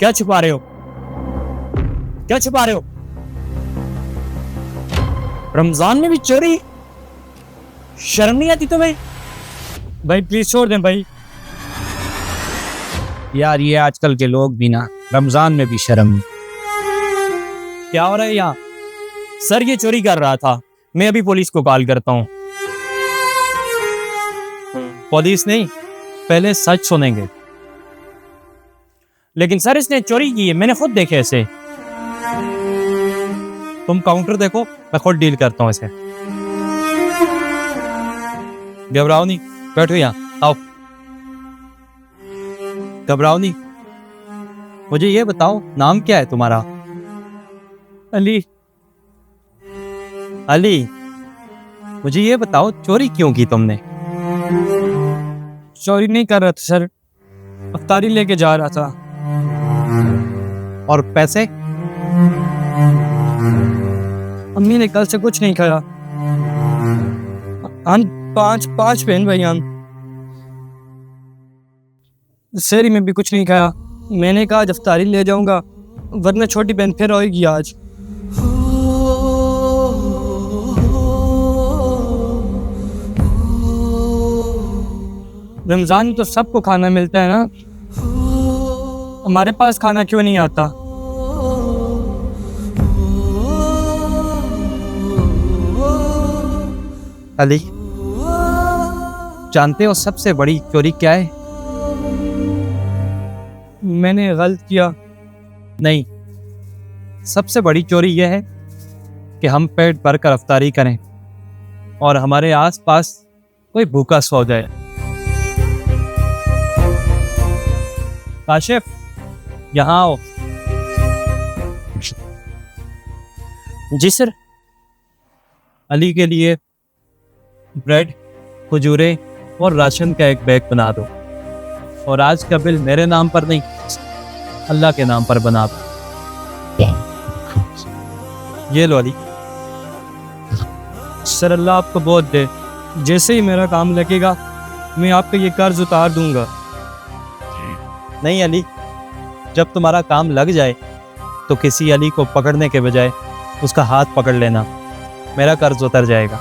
क्या छुपा रहे हो? क्या छुपा रहे हो? रमजान में भी चोरी? शर्म नहीं आती तुम्हें? भाई प्लीज छोड़ दें भाई। यार ये आजकल के लोग भी ना रमजान में भी शर्म नहीं। क्या हो रहा है यहाँ? सर ये चोरी कर रहा था, मैं अभी पुलिस को कॉल करता हूँ। पुलिस नहीं, पहले सच सुनेंगे। लेकिन सर इसने चोरी की है, मैंने खुद देखे इसे। तुम काउंटर देखो, मैं खुद डील करता हूँ इसे। घबराओ नहीं, बैठो यहाँ, आओ। घबराओ नहीं। मुझे ये बताओ नाम क्या है तुम्हारा? अली। अली, मुझे ये बताओ चोरी क्यों की तुमने? चोरी नहीं कर रहा था सर, अफ्तारी लेके जा रहा था। और पैसे? अम्मी ने कल से कुछ नहीं खाया। हम पांच बहन भाई हम। शहरी में भी कुछ नहीं खाया। मैंने कहा आज अफ्तारी ले जाऊंगा, वरना छोटी बहन फिर रोएगी आज। रमजान में तो सबको खाना मिलता है ना, हमारे पास खाना क्यों नहीं आता? अली, जानते हो सबसे बड़ी चोरी क्या है? मैंने गलत किया। नहीं, सबसे बड़ी चोरी यह है कि हम पेट भरकर अफ्तारी करें और हमारे आसपास कोई भूखा सो जाए। काशिफ, यहाँ आओ। जी सर। अली के लिए ब्रेड, खजूरे और राशन का एक बैग बना दो, और आज का बिल मेरे नाम पर नहीं, अल्लाह के नाम पर बना दो। ये लो अली। सर अल्लाह आपको बहुत दे, जैसे ही मेरा काम लगेगा मैं आपका ये कर्ज उतार दूंगा। नहीं अली, जब तुम्हारा काम लग जाए तो किसी अली को पकड़ने के बजाय उसका हाथ पकड़ लेना, मेरा कर्ज उतर जाएगा।